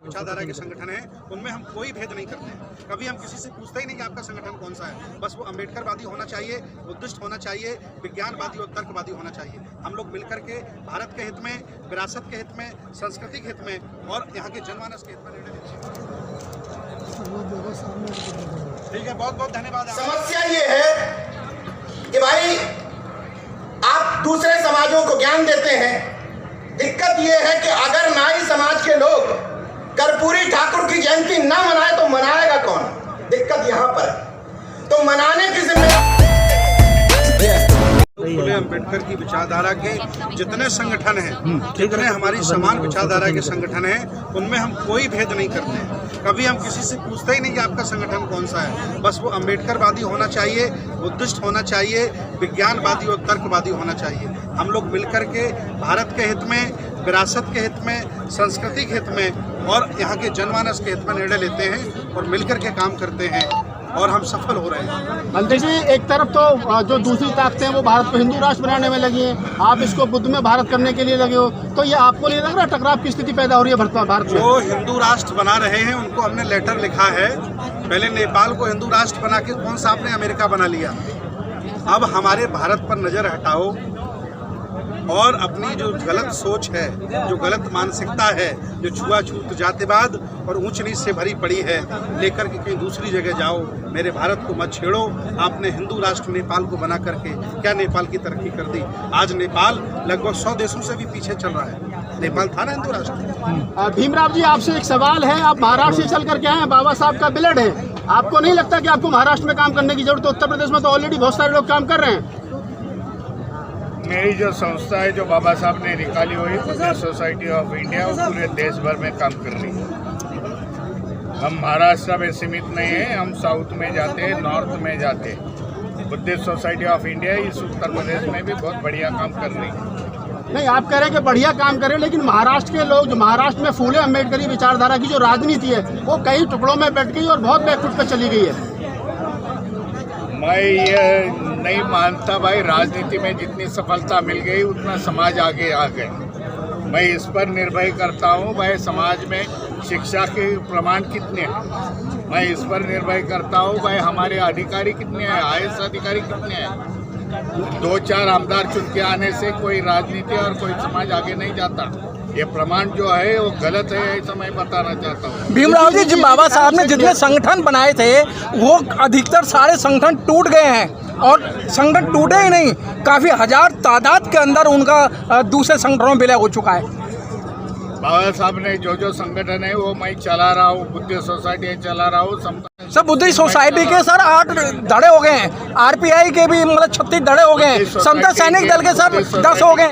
विचारधारा के संगठन है, उनमें हम कोई भेद नहीं करते हैं। कभी हम किसी से पूछते ही नहीं कि आपका संगठन कौन सा है। बस वो अम्बेडकरवादी होना चाहिए, बुद्धिस्ट होना चाहिए, विज्ञानवादी और तर्कवादी होना चाहिए। हम लोग मिलकर के भारत के हित में, विरासत के हित में, संस्कृति के हित में और यहाँ के जनमानस के हित में निर्णय लेते हैं। ठीक है, बहुत बहुत धन्यवाद। समस्या ये है कि भाई आप दूसरे समाजों को ज्ञान देते हैं। दिक्कत ये है कि अगर नाई समाज के लोग कर्पूरी ठाकुर की जयंती ना मनाए तो मनाएगा कौन? दिक्कत यहाँ पर। तो मनाने की जिम्मेदारी फुले अम्बेडकर की विचारधारा के जितने संगठन हैं, जितने हमारी समान विचारधारा के संगठन हैं, उनमें हम कोई भेद नहीं करते हैं। कभी हम किसी से पूछते ही नहीं कि आपका संगठन कौन सा है। बस वो अम्बेडकरवादी होना चाहिए, बुद्धिस्ट होना चाहिए, विज्ञानवादी और तर्कवादी होना चाहिए। हम लोग मिलकर के भारत के हित में, विरासत के हित में, संस्कृति के हित में और यहाँ के जनमानस के हित में निर्णय लेते हैं और मिलकर के काम करते हैं और हम सफल हो रहे हैं। बलदेव जी, एक तरफ तो जो दूसरी ताकतें हैं वो भारत को हिंदू राष्ट्र बनाने में लगी हैं, आप इसको बुद्ध में भारत करने के लिए लगे हो, तो ये आपको नहीं लग रहा टकराव की स्थिति पैदा हो रही है भारत में? जो हिंदू राष्ट्र बना रहे हैं उनको हमने लेटर लिखा है। पहले नेपाल को हिंदू राष्ट्र बना के कौन सा आपने अमेरिका बना लिया। अब हमारे भारत पर नजर हटाओ और अपनी जो गलत सोच है, जो गलत मानसिकता है, जो छुआछूत, जातिवाद और ऊंच नीच से भरी पड़ी है, लेकर के कहीं दूसरी जगह जाओ। मेरे भारत को मत छेड़ो। आपने हिंदू राष्ट्र नेपाल को बना करके क्या नेपाल की तरक्की कर दी? आज नेपाल लगभग 100 देशों से भी पीछे चल रहा है। नेपाल था ना हिंदू राष्ट्र। भीमराव जी, आपसे एक सवाल है। आप महाराष्ट्र से चल करके आए हैं, बाबा साहब का ब्लड है। आपको नहीं लगता कि आपको महाराष्ट्र में काम करने की जरूरत है? उत्तर प्रदेश में तो ऑलरेडी बहुत सारे लोग काम कर रहे हैं। मेरी जो संस्था है, जो बाबा साहब ने निकाली हुई बुद्धिस्ट सोसाइटी ऑफ इंडिया, वो पूरे देश भर में काम कर रही है। हम महाराष्ट्र में सीमित नहीं है, हम साउथ में जाते हैं, नॉर्थ में जाते हैं। बुद्धिस्ट सोसाइटी ऑफ इंडिया इस उत्तर प्रदेश में भी बहुत बढ़िया काम कर रही है। नहीं, आप कह रहे हैं कि बढ़िया काम कर रहे हैं, लेकिन महाराष्ट्र के लोग, जो महाराष्ट्र में फूले अम्बेडकरी विचारधारा की जो राजनीति है वो कई टुकड़ों में बैठ गई और बहुत बैकफुट पर चली गई है। मैं ये नहीं मानता भाई, राजनीति में जितनी सफलता मिल गई उतना समाज आगे आ गए। मैं इस पर निर्भर करता हूँ भाई, समाज में शिक्षा के प्रमाण कितने हैं। मैं इस पर निर्भर करता हूँ भाई, हमारे अधिकारी कितने हैं, IAS अधिकारी कितने हैं। 2-4 आमदार चुन के आने से कोई राजनीति और कोई समाज आगे नहीं जाता। ये प्रमाण जो है वो गलत है, ऐसा मैं बताना चाहता हूँ। भीमराव जी, जब बाबा साहब ने जितने संगठन बनाए थे वो अधिकतर सारे संगठन टूट गए हैं और संगठन टूटे ही नहीं, काफी हजार तादाद के अंदर उनका दूसरे संगठनों में विलय हो चुका है। बाबा साहब ने जो संगठन है वो मैं चला रहा हूँ, बुद्धिस्ट सोसाइटी चला रहा हूँ। सब बुद्धिस्ट सोसाइटी के सर 8 धड़े हो गए हैं, RPI के भी मतलब 36 धड़े हो गए हैं, समता सैनिक दल के सर 10 हो गए।